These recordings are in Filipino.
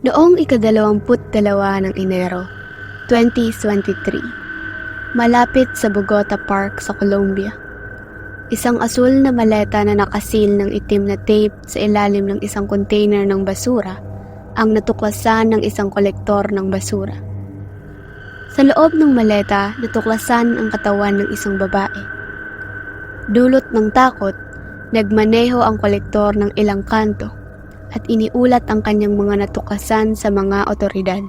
Noong ika-22 ng Enero, 2023, malapit sa Bogota Park sa Colombia, isang asul na maleta na nakasil ng itim na tape sa ilalim ng isang container ng basura ang natuklasan ng isang kolektor ng basura. Sa loob ng maleta, natuklasan ang katawan ng isang babae. Dulot ng takot, nagmaneho ang kolektor ng ilang kanto at iniulat ang kanyang mga natuklasan sa mga otoridad.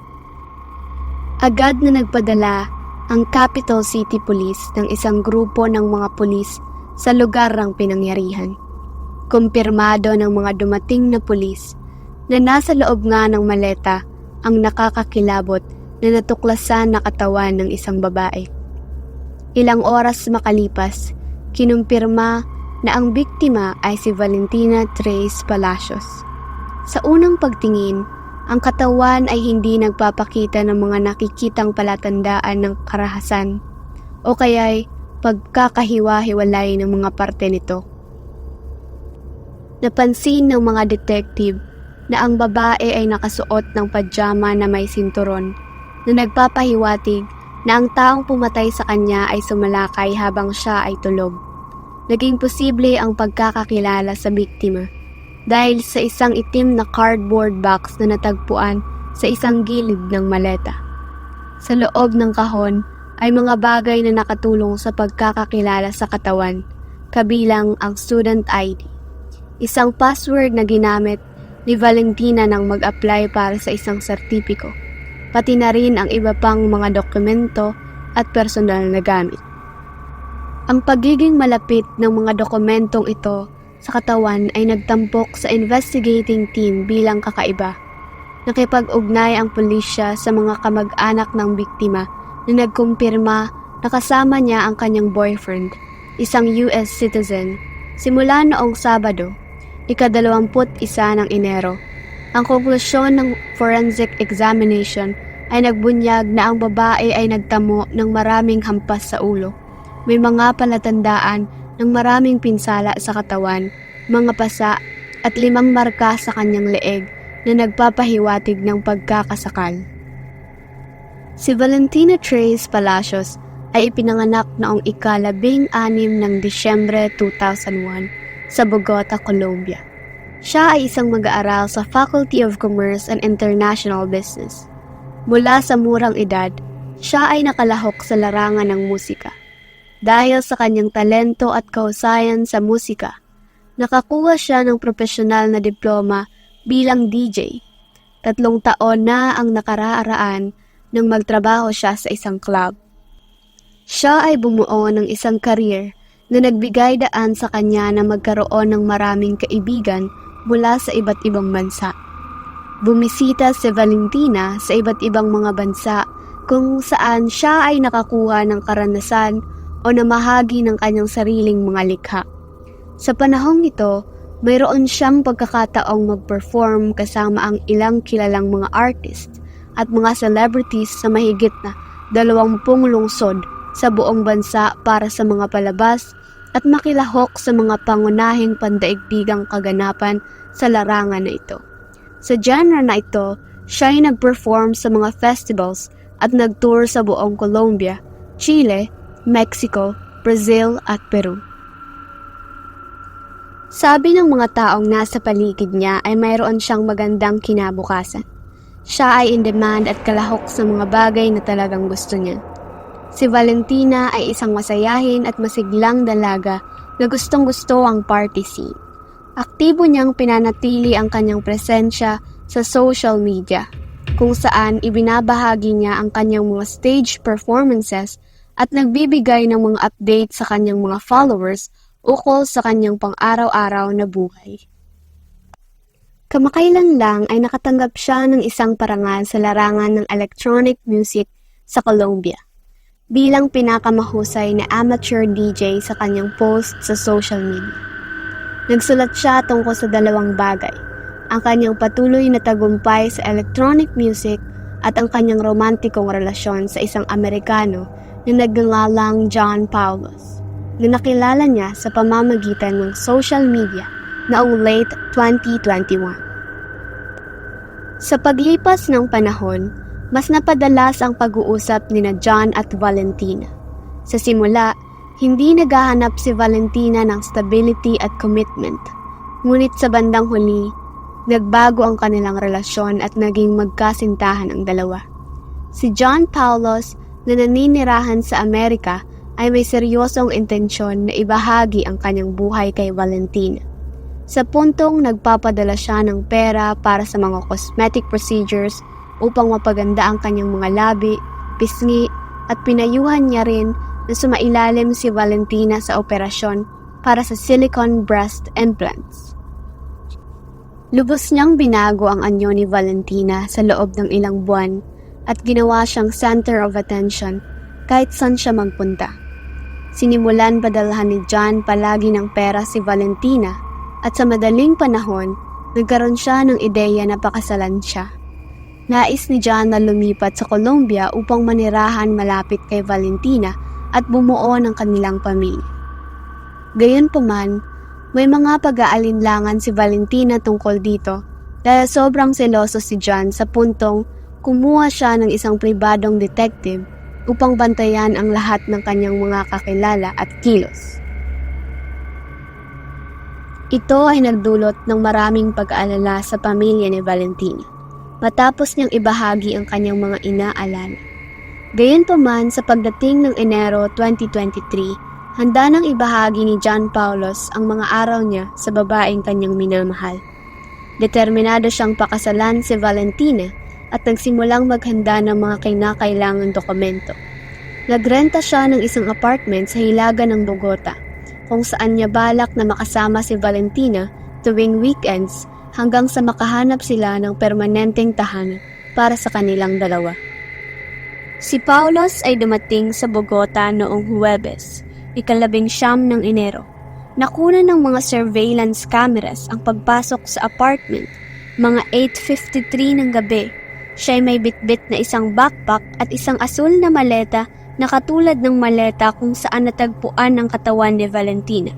Agad na nagpadala ang Capital City Police ng isang grupo ng mga pulis sa lugar ng pinangyarihan. Kumpirmado ng mga dumating na pulis na nasa loob nga ng maleta ang nakakakilabot na natuklasan na katawan ng isang babae. Ilang oras makalipas, kinumpirma na ang biktima ay si Valentina Trace Palacios. Sa unang pagtingin, ang katawan ay hindi nagpapakita ng mga nakikitang palatandaan ng karahasan o kaya'y pagkakahiwa-hiwalay ng mga parte nito. Napansin ng mga detective na ang babae ay nakasuot ng pajama na may sinturon na nagpapahiwatig na ang taong pumatay sa kanya ay sumalakay habang siya ay tulog. Naging posible ang pagkakakilala sa biktima dahil sa isang itim na cardboard box na natagpuan sa isang gilid ng maleta. Sa loob ng kahon ay mga bagay na nakatulong sa pagkakakilala sa katawan, kabilang ang student ID, isang password na ginamit ni Valentina nang mag-apply para sa isang sertipiko, pati na rin ang iba pang mga dokumento at personal na gamit. Ang pagiging malapit ng mga dokumentong ito sa katawan ay nagtampok sa investigating team bilang kakaiba. Nakipag-ugnay ang pulisya sa mga kamag-anak ng biktima na nagkumpirma na kasama niya ang kanyang boyfriend, isang US citizen, simula noong Sabado, ika-21 ng Enero. Ang konklusyon ng forensic examination ay nagbunyag na ang babae ay nagtamo ng maraming hampas sa ulo. May mga palatandaan ng maraming pinsala sa katawan, mga pasa at 5 marka sa kanyang leeg na nagpapahiwatig ng pagkakasakal. Si Valentina Trace Palacios ay ipinanganak noong ika-16 ng Disyembre 2001 sa Bogota, Colombia. Siya ay isang mag-aaral sa Faculty of Commerce and International Business. Mula sa murang edad, siya ay nakalahok sa larangan ng musika. Dahil sa kanyang talento at kahusayan sa musika, nakakuha siya ng profesional na diploma bilang DJ. 3 taon na ang nakararaan nang magtrabaho siya sa isang club. Siya ay bumuo ng isang career na nagbigay daan sa kanya na magkaroon ng maraming kaibigan mula sa iba't ibang bansa. Bumisita si Valentina sa iba't ibang mga bansa kung saan siya ay nakakuha ng karanasan o namahagi ng kanyang sariling mga likha. Sa panahong ito, mayroon siyang pagkakataong mag-perform kasama ang ilang kilalang mga artist at mga celebrities sa mahigit na 20 lungsod sa buong bansa para sa mga palabas at makilahok sa mga pangunahing pandaigdigang kaganapan sa larangan na ito. Sa genre na ito, siya ay nag-perform sa mga festivals at nag-tour sa buong Colombia, Chile, Mexico, Brazil at Peru. Sabi ng mga taong nasa paligid niya ay mayroon siyang magandang kinabukasan. Siya ay in demand at kalahok sa mga bagay na talagang gusto niya. Si Valentina ay isang masayahin at masiglang dalaga na gustong-gusto ang party scene. Aktibo niyang pinanatili ang kanyang presensya sa social media, kung saan ibinabahagi niya ang kanyang mga stage performances at nagbibigay ng mga update sa kanyang mga followers ukol sa kanyang pang-araw-araw na buhay. Kamakailan lang ay nakatanggap siya ng isang parangal sa larangan ng electronic music sa Colombia bilang pinakamahusay na amateur DJ sa kanyang post sa social media. Nagsulat siya tungkol sa 2 bagay, ang kanyang patuloy na tagumpay sa electronic music at ang kanyang romantikong relasyon sa isang Amerikano na nagngangalang John Paulos, na nakilala niya sa pamamagitan ng social media noong late 2021. Sa paglipas ng panahon, mas napadalas ang pag-uusap nina John at Valentina. Sa simula, hindi naghahanap si Valentina ng stability at commitment. Ngunit sa bandang huli, nagbago ang kanilang relasyon at naging magkasintahan ang dalawa. Si John Paulos na naninirahan sa Amerika ay may seryosong intensyon na ibahagi ang kanyang buhay kay Valentina. Sa puntong nagpapadala siya ng pera para sa mga cosmetic procedures upang mapaganda ang kanyang mga labi, pisngi at pinayuhan niya rin na sumailalim si Valentina sa operasyon para sa silicone breast implants. Lubos niyang binago ang anyo ni Valentina sa loob ng ilang buwan at ginawa siyang center of attention kahit saan siya magpunta. Sinimulan padalhan ni John palagi ng pera si Valentina at sa madaling panahon, nagkaroon siya ng ideya na pakasalan siya. Nais ni John na lumipat sa Colombia upang manirahan malapit kay Valentina at bumuo ng kanilang pamilya. Gayunpaman, may mga pag-aalinlangan si Valentina tungkol dito dahil sobrang seloso si John sa puntong kumuha siya ng isang pribadong detective upang bantayan ang lahat ng kanyang mga kakilala at kilos. Ito ay nagdulot ng maraming pag-aalala sa pamilya ni Valentina matapos niyang ibahagi ang kanyang mga inaalala. Gayunpaman, sa pagdating ng Enero 2023, handa nang ibahagi ni John Paulos ang mga araw niya sa babaeng kanyang minamahal. Determinado siyang pakasalan si Valentina at nagsimulang maghanda ng mga kinakailangang dokumento. Nagrenta siya ng isang apartment sa hilaga ng Bogota, kung saan niya balak na makasama si Valentina tuwing weekends hanggang sa makahanap sila ng permanenteng tahanan para sa kanilang dalawa. Si Paulos ay dumating sa Bogota noong Huwebes, 19 ng Enero. Nakuna ng mga surveillance cameras ang pagpasok sa apartment, mga 8:53 ng gabi. Siya ay may bitbit na isang backpack at isang asul na maleta na katulad ng maleta kung saan natagpuan ang katawan ni Valentina.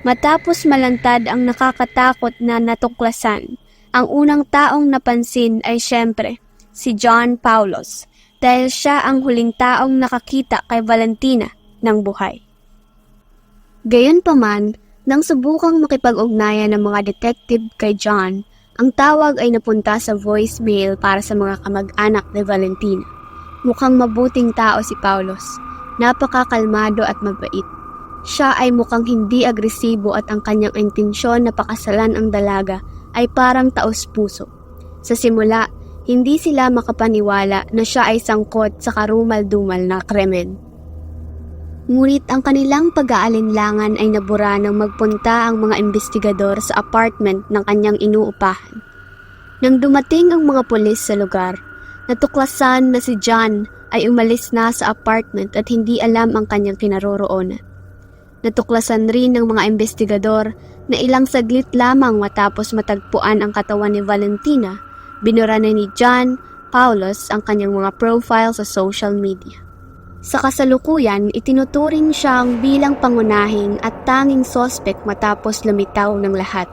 Matapos malantad ang nakakatakot na natuklasan, ang unang taong napansin ay siyempre si John Paulos dahil siya ang huling taong nakakita kay Valentina ng buhay. Gayunpaman, nang subukang makipag-ugnayan ng mga detective kay John, ang tawag ay napunta sa voicemail para sa mga kamag-anak ni Valentina. Mukhang mabuting tao si Paulos, napakakalmado at mabait. Siya ay mukhang hindi agresibo at ang kanyang intensyon na pakasalan ang dalaga ay parang taos-puso. Sa simula, hindi sila makapaniwala na siya ay sangkot sa karumal-dumal na krimen. Ngunit ang kanilang pag-aalinlangan ay nabura nang magpunta ang mga investigador sa apartment ng kanyang inuupahan. Nang dumating ang mga pulis sa lugar, natuklasan na si John ay umalis na sa apartment at hindi alam ang kanyang kinaroroonan. Natuklasan rin ng mga investigador na ilang saglit lamang matapos matagpuan ang katawan ni Valentina, binura na ni John Paulos ang kanyang mga profile sa social media. Sa kasalukuyan, itinuturing siyang bilang pangunahing at tanging sospek matapos lumitaw ng lahat.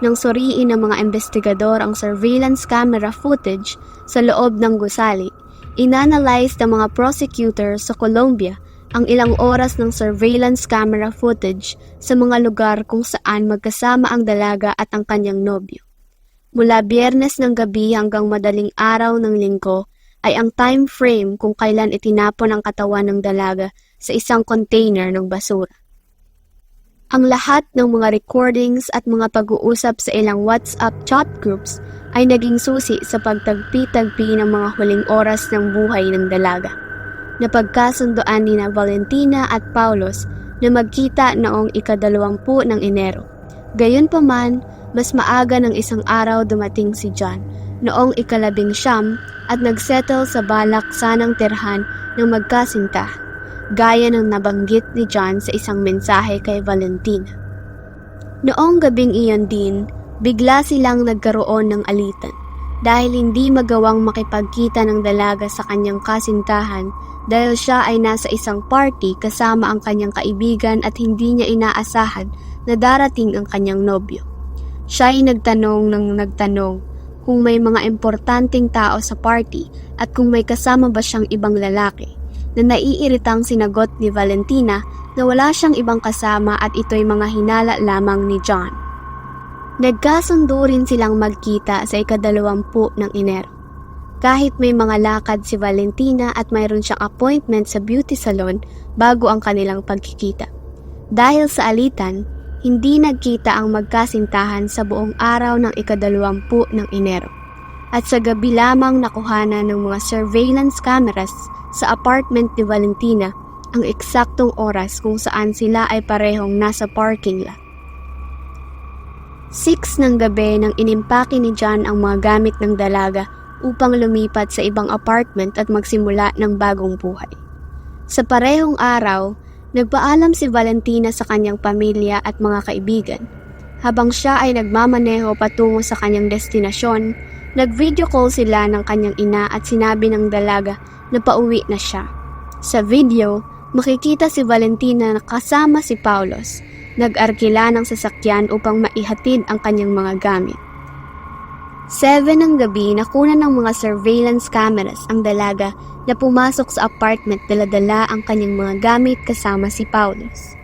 Nang suriin ng mga investigador ang surveillance camera footage sa loob ng gusali, inanalyze ng mga prosecutor sa Colombia ang ilang oras ng surveillance camera footage sa mga lugar kung saan magkasama ang dalaga at ang kanyang nobyo. Mula Biyernes ng gabi hanggang madaling araw ng Linggo ay ang time frame kung kailan itinapon ang katawan ng dalaga sa isang container ng basura. Ang lahat ng mga recordings at mga pag-uusap sa ilang WhatsApp chat groups ay naging susi sa pagtagpi-tagpi ng mga huling oras ng buhay ng dalaga. Napagkasundoan ni Valentina at Paulos na magkita noong 20 ng Enero. Gayunpaman, mas maaga ng isang araw dumating si John noong 19 at nagsettle sa balak sanang tirhan ng magkasinta, gaya ng nabanggit ni John sa isang mensahe kay Valentina. Noong gabing iyon din, bigla silang nagkaroon ng alitan dahil hindi magawang makipagkita ng dalaga sa kanyang kasintahan dahil siya ay nasa isang party kasama ang kanyang kaibigan at hindi niya inaasahan na darating ang kanyang nobyo. Siya ay nagtanong kung may mga importanteng tao sa party at kung may kasama ba siyang ibang lalaki, na naiiritang sinagot ni Valentina na wala siyang ibang kasama at ito'y mga hinala lamang ni John. Nagkasundo rin silang magkita sa 20 ng Enero. Kahit may mga lakad si Valentina at mayroon siyang appointment sa beauty salon bago ang kanilang pagkikita. Dahil sa alitan, hindi nagkita ang magkasintahan sa buong araw ng 20 ng Enero. At sa gabi lamang nakuhanan ng mga surveillance cameras sa apartment ni Valentina ang eksaktong oras kung saan sila ay parehong nasa parking lot. 6 ng gabi nang inimpake ni John ang mga gamit ng dalaga upang lumipat sa ibang apartment at magsimula ng bagong buhay. Sa parehong araw, nagpaalam si Valentina sa kanyang pamilya at mga kaibigan. Habang siya ay nagmamaneho patungo sa kanyang destinasyon, nag-video call sila ng kanyang ina at sinabi ng dalaga na pauwi na siya. Sa video, makikita si Valentina na kasama si Paulos, nag-arkila ng sasakyan upang maihatid ang kanyang mga gamit. 7 ng gabi, nakunan ng mga surveillance cameras ang dalaga na pumasok sa apartment dala-dala ang kanyang mga gamit kasama si Paulos.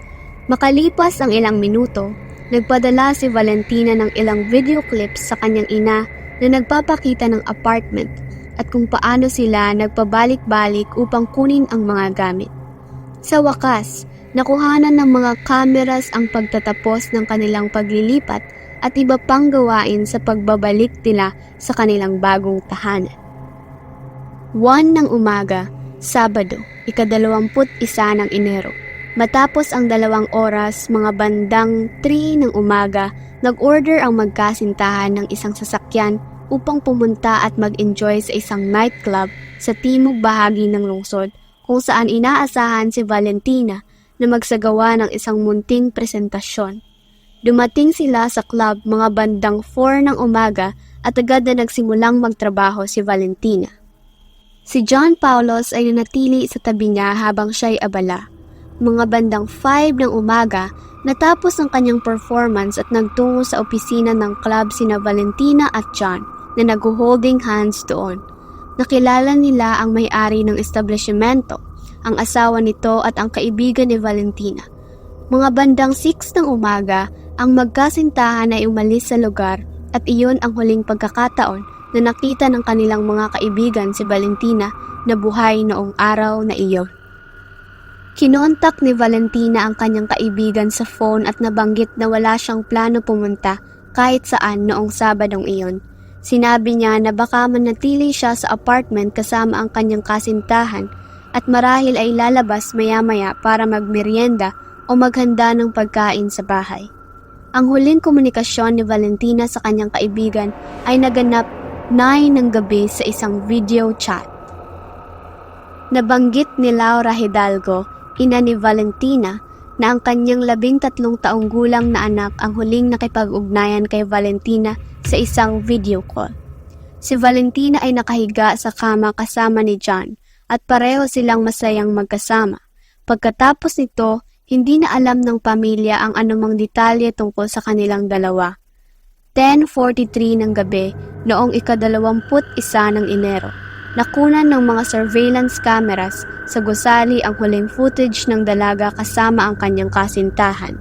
Makalipas ang ilang minuto, nagpadala si Valentina ng ilang video clips sa kanyang ina na nagpapakita ng apartment at kung paano sila nagpabalik-balik upang kunin ang mga gamit. Sa wakas, nakuhanan ng mga cameras ang pagtatapos ng kanilang paglilipat at iba pang gawain sa pagbabalik nila sa kanilang bagong tahanan. 1 ng umaga, Sabado, 21 ng Enero. Matapos ang 2 oras, mga bandang 3 ng umaga, nag-order ang magkasintahan ng isang sasakyan upang pumunta at mag-enjoy sa isang nightclub sa timog bahagi ng lungsod kung saan inaasahan si Valentina na magsagawa ng isang munting presentasyon. Dumating sila sa club mga bandang 4 ng umaga at agad na nagsimulang magtrabaho si Valentina. Si John Paulos ay nanatili sa tabi niya habang siya'y abala. Mga bandang 5 ng umaga, natapos ang kanyang performance at nagtungo sa opisina ng club sina Valentina at John na nag-holding hands doon. Nakilala nila ang may-ari ng establishmento, ang asawa nito at ang kaibigan ni Valentina. Mga bandang 6 ng umaga, ang magkasintahan ay umalis sa lugar at iyon ang huling pagkakataon na nakita ng kanilang mga kaibigan si Valentina na buhay noong araw na iyon. Kinontak ni Valentina ang kanyang kaibigan sa phone at nabanggit na wala siyang plano pumunta kahit saan noong Sabadong iyon. Sinabi niya na baka manatili siya sa apartment kasama ang kanyang kasintahan at marahil ay lalabas maya-maya para magmerienda o maghanda ng pagkain sa bahay. Ang huling komunikasyon ni Valentina sa kanyang kaibigan ay naganap 9 ng gabi sa isang video chat. Nabanggit ni Laura Hidalgo, ina ni Valentina, na ang kanyang 13 taong gulang na anak ang huling nakipag-ugnayan kay Valentina sa isang video call. Si Valentina ay nakahiga sa kama kasama ni John at pareho silang masayang magkasama. Pagkatapos nito, hindi na alam ng pamilya ang anumang detalye tungkol sa kanilang dalawa. 10:43 ng gabi noong 21 ng Enero, nakunan ng mga surveillance cameras sa gusali ang huling footage ng dalaga kasama ang kanyang kasintahan.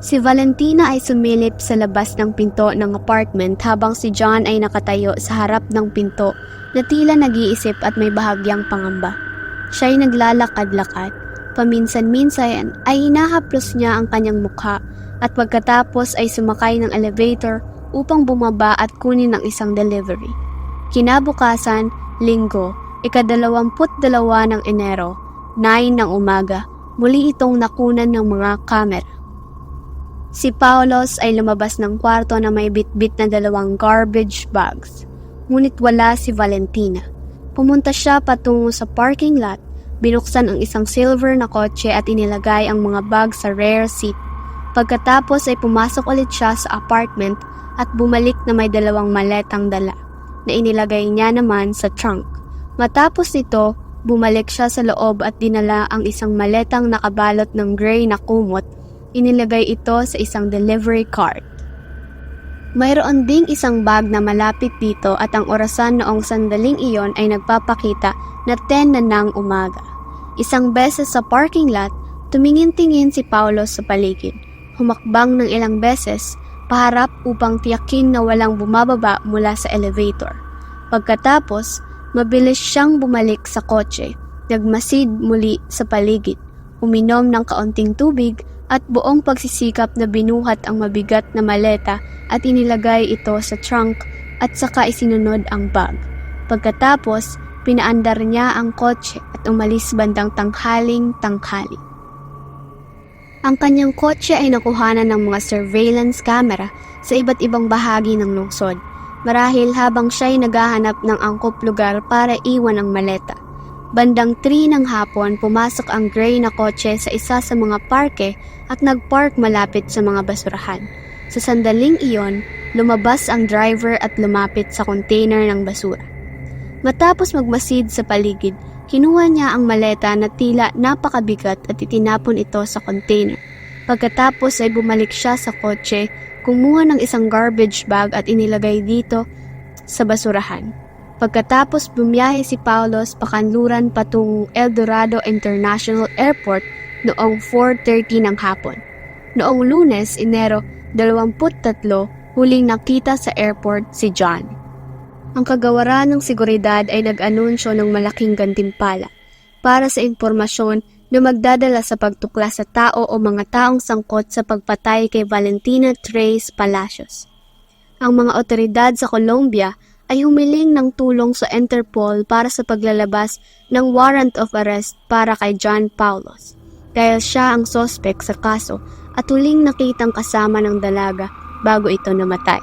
Si Valentina ay sumilip sa labas ng pinto ng apartment habang si John ay nakatayo sa harap ng pinto na tila nag-iisip at may bahagyang pangamba. Siya ay naglalakad-lakad. Paminsan-minsan ay hinahaplos niya ang kanyang mukha at pagkatapos ay sumakay ng elevator upang bumaba at kunin ang isang delivery. Kinabukasan, Linggo, 22 ng Enero, 9 ng umaga, muli itong nakunan ng mga kamera. Si Paulos ay lumabas ng kwarto na may bitbit na 2 garbage bags, ngunit wala si Valentina. Pumunta siya patungo sa parking lot. Binuksan ang isang silver na kotse at inilagay ang mga bag sa rear seat. Pagkatapos ay pumasok ulit siya sa apartment at bumalik na may 2 maletang dala na inilagay niya naman sa trunk. Matapos nito, bumalik siya sa loob at dinala ang isang maletang nakabalot ng gray na kumot. Inilagay ito sa isang delivery cart. Mayroon ding isang bag na malapit dito at ang orasan noong sandaling iyon ay nagpapakita na 10 na ng umaga. Isang beses sa parking lot, tumingin-tingin si Paulo sa paligid. Humakbang ng ilang beses, paharap upang tiyakin na walang bumababa mula sa elevator. Pagkatapos, mabilis siyang bumalik sa kotse, nagmasid muli sa paligid, uminom ng kaunting tubig at buong pagsisikap na binuhat ang mabigat na maleta at inilagay ito sa trunk at saka isinunod ang bag. Pagkatapos, pinaandar niya ang kotse at umalis bandang tanghaling-tanghali. Ang kanyang kotse ay nakuhanan ng mga surveillance camera sa iba't ibang bahagi ng lungsod, marahil habang siya'y naghahanap ng angkop lugar para iwan ang maleta. Bandang 3 ng hapon, pumasok ang gray na kotse sa isa sa mga parke at nagpark malapit sa mga basurahan. Sa sandaling iyon, lumabas ang driver at lumapit sa container ng basura. Matapos magmasid sa paligid, kinuha niya ang maleta na tila napakabigat at itinapon ito sa container. Pagkatapos ay bumalik siya sa kotse, kumuha ng isang garbage bag at inilagay dito sa basurahan. Pagkatapos bumiyahe si Paulos pakanluran patungong El Dorado International Airport noong 4:30 ng hapon. Noong Lunes, Enero 23, huling nakita sa airport si John. Ang kagawaran ng seguridad ay nag-anunsyo ng malaking gantimpala para sa impormasyon na magdadala sa pagtuklas sa tao o mga taong sangkot sa pagpatay kay Valentina Tres Palacios. Ang mga otoridad sa Colombia ay humiling ng tulong sa Interpol para sa paglalabas ng warrant of arrest para kay John Paulos, dahil siya ang sospek sa kaso at huling nakitang kasama ng dalaga bago ito namatay.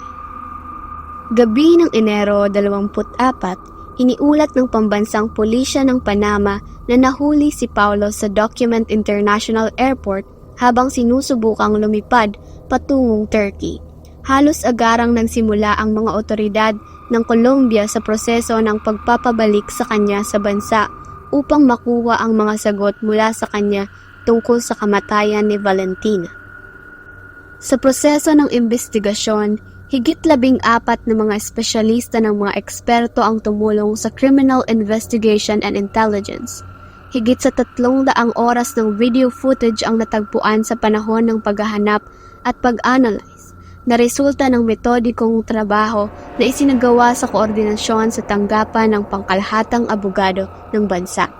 Gabi ng Enero 24, iniulat ng pambansang pulisya ng Panama na nahuli si Paulos sa Document International Airport habang sinusubukang lumipad patungong Turkey. Halos agarang nagsimula ang mga otoridad ng Colombia sa proseso ng pagpapabalik sa kanya sa bansa upang makuha ang mga sagot mula sa kanya tungkol sa kamatayan ni Valentina. Sa proseso ng investigasyon, higit 14 na mga espesyalista ng mga eksperto ang tumulong sa Criminal Investigation and Intelligence. Higit sa 300 oras ng video footage ang natagpuan sa panahon ng paghahanap at pag-analyze na resulta ng metodikong trabaho na isinagawa sa koordinasyon sa tanggapan ng pangkalahatang abogado ng bansa.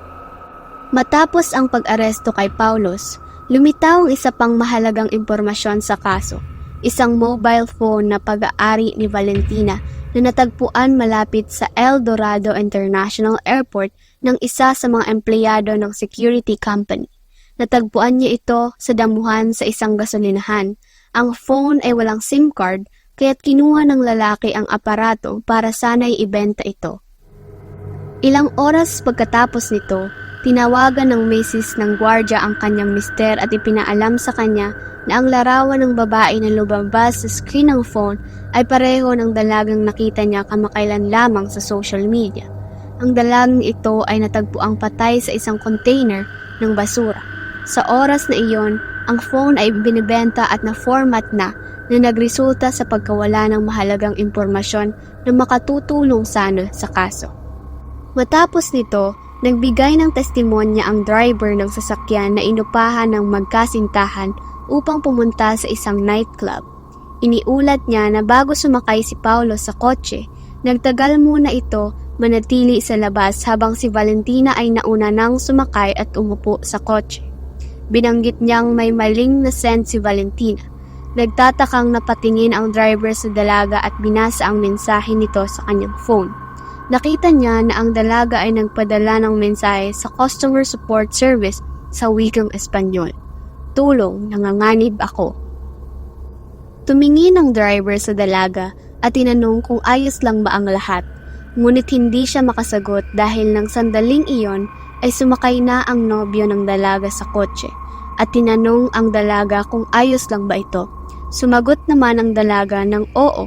Matapos ang pag-aresto kay Paulos, lumitaw ang isa pang mahalagang impormasyon sa kaso, isang mobile phone na pag-aari ni Valentina na natagpuan malapit sa El Dorado International Airport ng isa sa mga empleyado ng security company. Natagpuan niya ito sa damuhan sa isang gasolinahan. Ang phone ay walang SIM card, kaya't kinuha ng lalaki ang aparato para sana'y ibenta ito. Ilang oras pagkatapos nito, tinawagan ng misis ng gwardya ang kanyang mister at ipinaalam sa kanya na ang larawan ng babae na lumabas sa screen ng phone ay pareho ng dalagang nakita niya kamakailan lamang sa social media. Ang dalagang ito ay natagpuang patay sa isang container ng basura. Sa oras na iyon, ang phone ay binibenta at na-format na nagresulta sa pagkawala ng mahalagang impormasyon na makatutulong sana sa kaso. Matapos nito, nagbigay ng testimonya ang driver ng sasakyan na inupahan ng magkasintahan upang pumunta sa isang nightclub. Iniulat niya na bago sumakay si Paulo sa kotse, nagtagal muna ito manatili sa labas habang si Valentina ay nauna nang sumakay at umupo sa kotse. Binanggit niyang may maling na send si Valentina. Nagtatakang napatingin ang driver sa dalaga at binasa ang mensahe nito sa kanyang phone. Nakita niya na ang dalaga ay nagpadala ng mensahe sa customer support service sa wikang Espanyol. Tulong, nanganganib ako. Tumingin ang driver sa dalaga at tinanong kung ayos lang ba ang lahat. Ngunit hindi siya makasagot dahil ng sandaling iyon ay sumakay na ang nobyo ng dalaga sa kotse at tinanong ang dalaga kung ayos lang ba ito. Sumagot naman ang dalaga ng oo.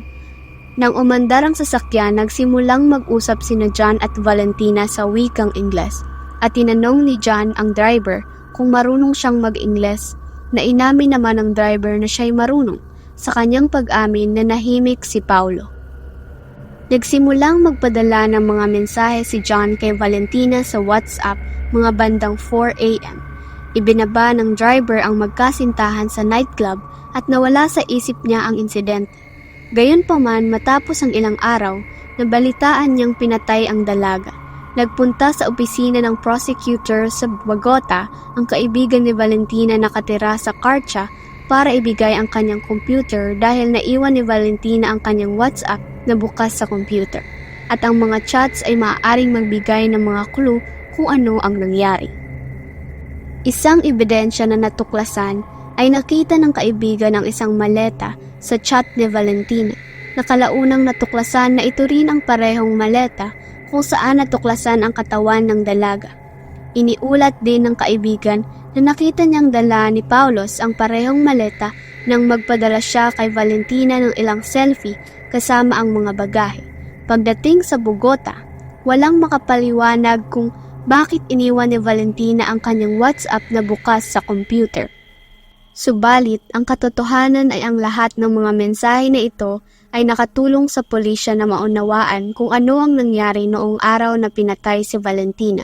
Nang umandar ang sasakyan, nagsimulang mag-usap sina John at Valentina sa wikang Ingles at tinanong ni John ang driver kung marunong siyang mag-Ingles na inamin naman ng driver na siya'y marunong. sa kanyang pag-amin na nahimik si Paulo. Nagsimulang magpadala ng mga mensahe si John kay Valentina sa WhatsApp mga bandang 4 a.m. Ibinaba ng driver ang magkasintahan sa nightclub at nawala sa isip niya ang insidente. Gayunpaman, matapos ang ilang araw, nabalitaan niyang pinatay ang dalaga. Nagpunta sa opisina ng prosecutor sa Bogota ang kaibigan ni Valentina na nakatira sa Carcha para ibigay ang kanyang computer dahil naiwan ni Valentina ang kanyang WhatsApp na bukas sa computer. At ang mga chats ay maaaring magbigay ng mga clue kung ano ang nangyari. Isang ebidensya na natuklasan ay nakita ng kaibigan ng isang maleta sa chat ni Valentina. Nakalaunang natuklasan na ito rin ang parehong maleta kung saan natuklasan ang katawan ng dalaga. Iniulat din ng kaibigan na nakita niyang dala ni Paulos ang parehong maleta nang magpadala siya kay Valentina ng ilang selfie kasama ang mga bagahe. Pagdating sa Bogota, walang makapaliwanag kung bakit iniwan ni Valentina ang kanyang WhatsApp na bukas sa computer. Subalit, ang katotohanan ay ang lahat ng mga mensahe na ito ay nakatulong sa pulisya na maunawaan kung ano ang nangyari noong araw na pinatay si Valentina.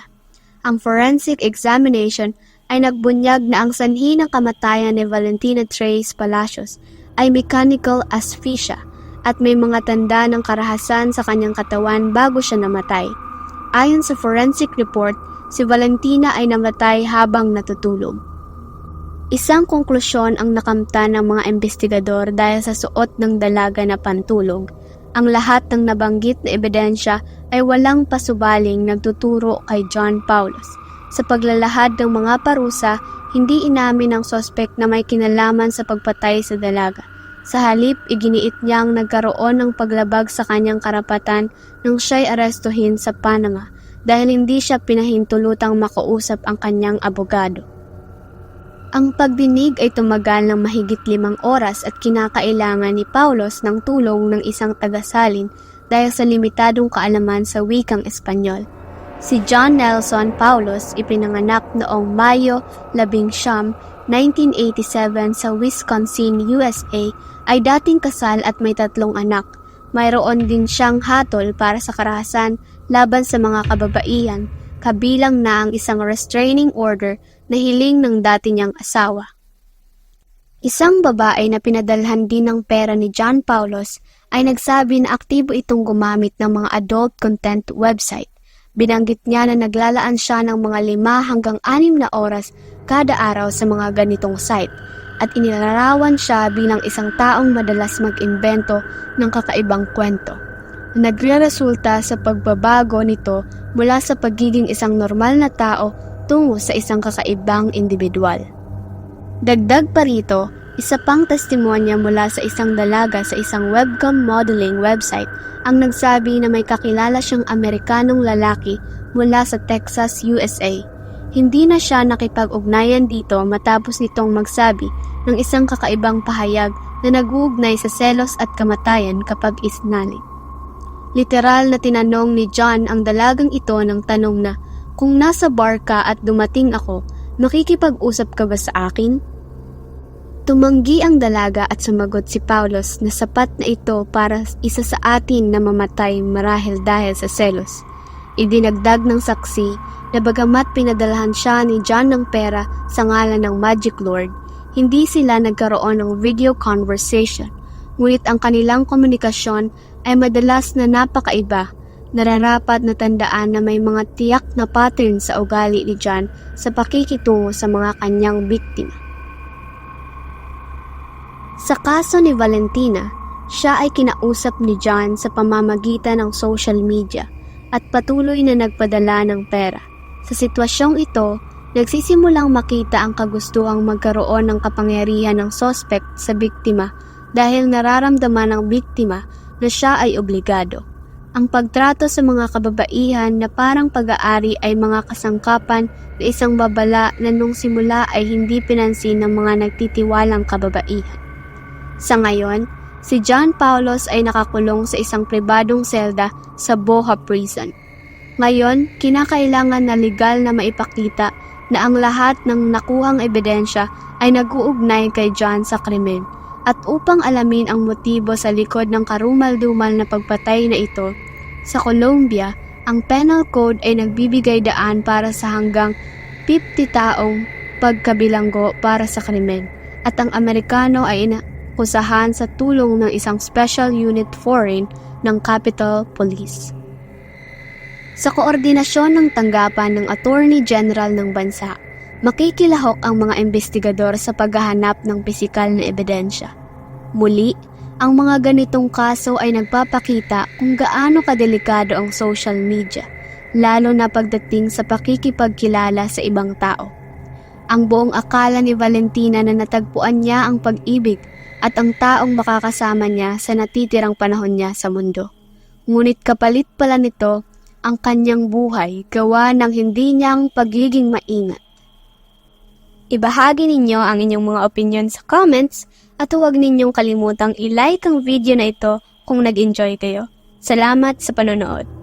Ang forensic examination ay nagbunyag na ang sanhi ng kamatayan ni Valentina Trace Palacios ay mechanical asphyxia at may mga tanda ng karahasan sa kanyang katawan bago siya namatay. Ayon sa forensic report, si Valentina ay namatay habang natutulog. Isang konklusyon ang nakamtan ng mga investigador dahil sa suot ng dalaga na pantulog. Ang lahat ng nabanggit na ebidensya ay walang pasubaling nagtuturo kay John Paulos. Sa paglalahad ng mga parusa, hindi inamin ng sospek na may kinalaman sa pagpatay sa dalaga. Sa halip, iginiit niyang nagkaroon ng paglabag sa kanyang karapatan nang siya'y arestuhin sa Panama dahil hindi siya pinahintulutang makausap ang kanyang abogado. Ang pagdinig ay tumagal ng mahigit 5 oras at kinakailangan ni Paulos ng tulong ng isang tagasalin dahil sa limitadong kaalaman sa wikang Espanyol. Si John Nelson Paulos ipinanganak noong Mayo 11, 1987 sa Wisconsin, USA, ay dating kasal at may 3 anak. Mayroon din siyang hatol para sa karahasan laban sa mga kababaihan, kabilang na ang isang restraining order na hiling ng dati niyang asawa. Isang babae na pinadalhan din ng pera ni John Paulos ay nagsabi na aktibo itong gumamit ng mga adult content website. Binanggit niya na naglalaan siya ng mga 5 hanggang 6 na oras kada araw sa mga ganitong site at inilarawan siya bilang isang taong madalas mag-imbento ng kakaibang kwento. Nagre-resulta sa pagbabago nito mula sa pagiging isang normal na tao tungo sa isang kakaibang individual. Dagdag pa rito, isa pang testimonya mula sa isang dalaga sa isang webcam modeling website ang nagsabi na may kakilala siyang Amerikanong lalaki mula sa Texas, USA. Hindi na siya nakipag-ugnayan dito matapos nitong magsabi ng isang kakaibang pahayag na nag-uugnay sa selos at kamatayan kapag isnaling. Literal na tinanong ni John ang dalagang ito ng tanong na, "Kung nasa bar ka at dumating ako, makikipag-usap ka ba sa akin?" Tumanggi ang dalaga at sumagot si Paulos na sapat na ito para isa sa atin na mamatay marahil dahil sa selos. Idinagdag ng saksi na bagamat pinadalhan siya ni John ng pera sa ngalan ng Magic Lord, hindi sila nagkaroon ng video conversation, ngunit ang kanilang komunikasyon ay madalas na napakaiba. Nararapat na tandaan na may mga tiyak na pattern sa ugali ni John sa pakikitungo sa mga kanyang biktima. Sa kaso ni Valentina, siya ay kinausap ni John sa pamamagitan ng social media at patuloy na nagpadala ng pera. Sa sitwasyong ito, nagsisimulang makita ang kagustuhang magkaroon ng kapangyarihan ng suspect sa biktima dahil nararamdaman ng biktima na siya ay obligado. Ang pagtrato sa mga kababaihan na parang pag-aari ay mga kasangkapan na isang babala na nung simula ay hindi pinansin ng mga nagtitiwalang kababaihan. Sa ngayon, si John Paulos ay nakakulong sa isang pribadong selda sa Boha Prison. Ngayon, kinakailangan na legal na maipakita na ang lahat ng nakuhang ebidensya ay nag-uugnay kay John sa krimen At upang alamin ang motibo sa likod ng karumal-dumal na pagpatay na ito, sa Colombia, ang penal code ay nagbibigay daan para sa hanggang 50 taong pagkabilanggo para sa krimen, at ang Amerikano ay inakusahan sa tulong ng isang Special Unit Foreign ng Capitol Police. Sa koordinasyon ng tanggapan ng Attorney General ng bansa, makikilahok ang mga investigador sa paghahanap ng pisikal na ebidensya. Muli, ang mga ganitong kaso ay nagpapakita kung gaano kadelikado ang social media, lalo na pagdating sa pakikipagkilala sa ibang tao. Ang buong akala ni Valentina na natagpuan niya ang pag-ibig at ang taong makakasama niya sa natitirang panahon niya sa mundo. Ngunit kapalit pala nito ang kanyang buhay gawa ng hindi niyang pagiging maingat. Ibahagi ninyo ang inyong mga opinion sa comments at huwag ninyong kalimutang i-like ang video na ito kung nag-enjoy kayo. Salamat sa panonood.